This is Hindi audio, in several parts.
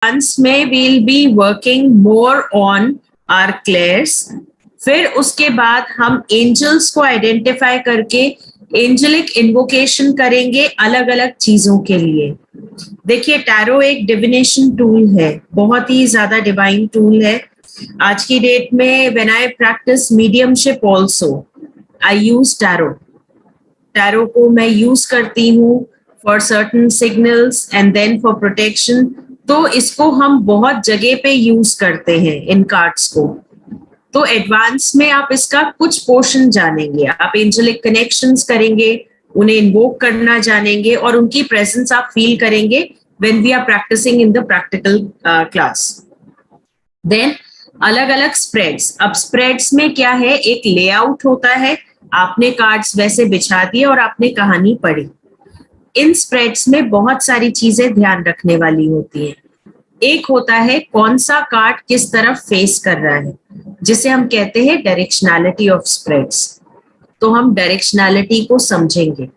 एडवांस में will be working more on our clairs. फिर उसके बाद हम एंजल्स को आइडेंटिफाई करके एंजेलिक इन्वोकेशन करेंगे अलग अलग चीजों के लिए। देखिए, टैरो एक डिविनेशन टूल है, बहुत ही ज्यादा डिवाइन टूल है। आज की डेट में when I practice mediumship also I use tarot. Tarot को मैं यूज करती हूँ for certain signals and then for protection. तो इसको हम बहुत जगह पे यूज करते हैं इन कार्ड्स को। तो एडवांस में आप इसका कुछ पोर्शन जानेंगे, आप एंजेलिक कनेक्शंस करेंगे, उन्हें इन्वोक करना जानेंगे और उनकी प्रेजेंस आप फील करेंगे when we are practising in the practical class. Then अलग अलग स्प्रेड्स। अब स्प्रेड्स में क्या है, एक लेआउट होता है, आपने कार्ड्स वैसे बिछा दिए और आपने कहानी पढ़ी। इन स्प्रेड्स में बहुत सारी चीजें ध्यान रखने वाली होती हैं। एक होता है कौन सा कार्ड किस तरफ फेस कर रहा है, जिसे हम कहते हैं डायरेक्शनैलिटी ऑफ स्प्रेड्स। तो हम डायरेक्शनैलिटी को समझेंगे,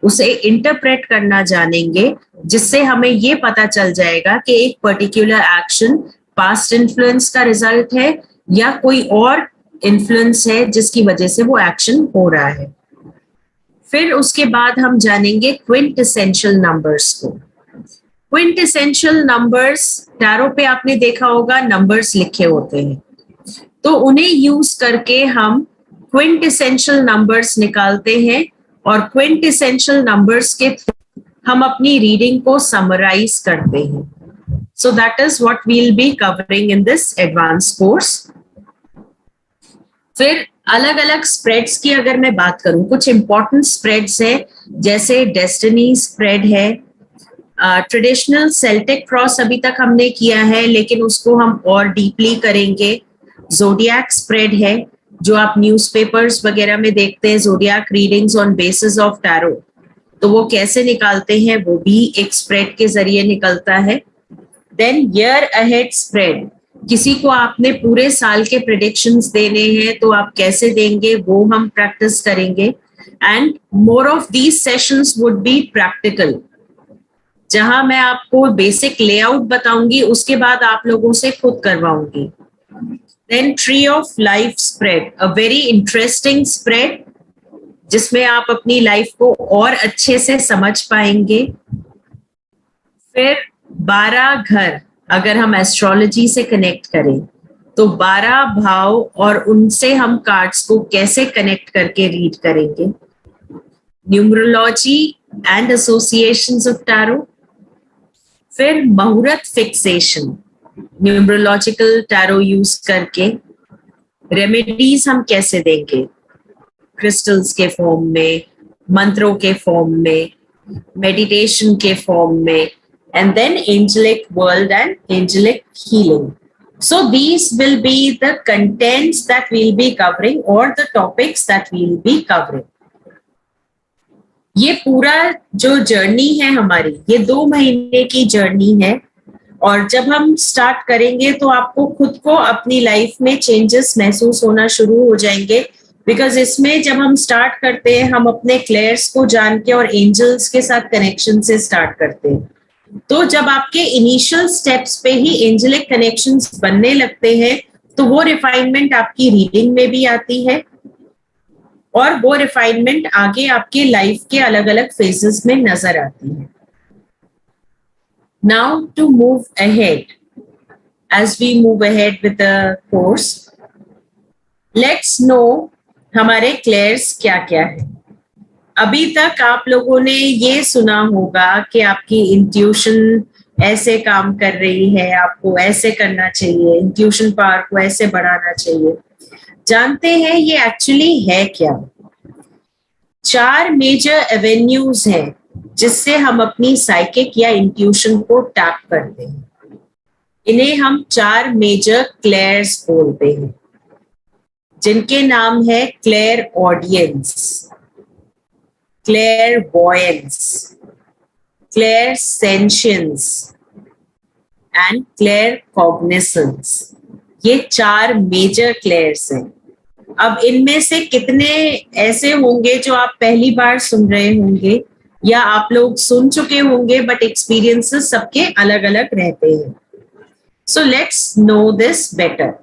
उसे इंटरप्रेट करना जानेंगे, जिससे हमें ये पता चल जाएगा कि एक पर्टिकुलर एक्शन पास्ट इन्फ्लुएंस का रिजल्ट है या कोई और इन्फ्लुएंस है जिसकी वजह से वो एक्शन हो रहा है। फिर उसके बाद हम जानेंगे क्विंटेसेंशियल नंबर्स को। क्विंटेसेंशियल नंबर्स, टैरो पे आपने देखा होगा नंबर्स लिखे होते हैं, तो उन्हें यूज करके हम क्विंटेसेंशियल नंबर्स निकालते हैं और क्विंटेसेंशियल नंबर्स के थ्रू हम अपनी रीडिंग को समराइज करते हैं। So that is what we will be covering in this advance course. फिर अलग अलग स्प्रेड्स की अगर मैं बात करूं, कुछ इंपॉर्टेंट स्प्रेड्स है, जैसे डेस्टिनी स्प्रेड है। ट्रेडिशनल सेल्टिक क्रॉस अभी तक हमने किया है, लेकिन उसको हम और डीपली करेंगे। ज़ोडिएक स्प्रेड है, जो आप न्यूज़पेपर्स वगैरह में देखते हैं, zodiac readings on basis of tarot. तो वो कैसे निकालते हैं, वो भी एक स्प्रेड के जरिए निकलता है। देन ईयर अहेड स्प्रेड, किसी को आपने पूरे साल के प्रेडिक्शंस देने हैं तो आप कैसे देंगे, वो हम प्रैक्टिस करेंगे। And more of these sessions would be practical, जहां मैं आपको बेसिक लेआउट बताऊंगी, उसके बाद आप लोगों से खुद करवाऊंगी। Then tree of life spread, a very interesting spread, जिसमें आप अपनी लाइफ को और अच्छे से समझ पाएंगे। फिर 12 घर, अगर हम एस्ट्रोलॉजी से कनेक्ट करें तो 12 भाव और उनसे हम कार्ड्स को कैसे कनेक्ट करके रीड करेंगे। Numerology and associations of tarot. फिर मुहूर्त फिक्सेशन, न्यूमरोलॉजिकल टैरो यूज करके रेमेडीज हम कैसे देंगे, क्रिस्टल्स के फॉर्म में, मंत्रों के फॉर्म में, मेडिटेशन के फॉर्म में, and then angelic world and angelic healing. So these will be the contents that we'll be covering or the topics that we'll be covering. ये पूरा जो जर्नी है हमारी, ये 2 महीने की जर्नी है, और जब हम स्टार्ट करेंगे तो आपको खुद को अपनी लाइफ में चेंजेस महसूस होना शुरू हो जाएंगे। बिकॉज इसमें जब हम स्टार्ट करते हैं, हम अपने क्लेयर्स को जान के और एंजल्स के साथ कनेक्शन से स्टार्ट करते हैं। तो जब आपके इनिशियल स्टेप्स पे ही एंजेलिक कनेक्शंस बनने लगते हैं, तो वो रिफाइनमेंट आपकी रीडिंग में भी आती है और वो रिफाइनमेंट आगे आपके लाइफ के अलग अलग फेजेस में नजर आती है। Now to move ahead, as we move ahead with the course, let's know हमारे क्लेयर्स क्या क्या है। अभी तक आप लोगों ने ये सुना होगा कि आपकी इंट्यूशन ऐसे काम कर रही है, आपको ऐसे करना चाहिए, इंट्यूशन पावर को ऐसे बढ़ाना चाहिए। जानते हैं ये एक्चुअली है क्या? 4 मेजर एवेन्यूज हैं जिससे हम अपनी साइकिक या इंट्यूशन को टैप करते हैं। इन्हें हम 4 मेजर क्लेयर्स बोलते हैं, जिनके नाम है clairaudience, clairvoyance, clairsentience and claircognizance। ये 4 मेजर क्लेयर्स हैं। अब इनमें से कितने ऐसे होंगे जो आप पहली बार सुन रहे होंगे, या आप लोग सुन चुके होंगे, बट एक्सपीरियंसेस सबके अलग अलग रहते हैं। So let's know this better.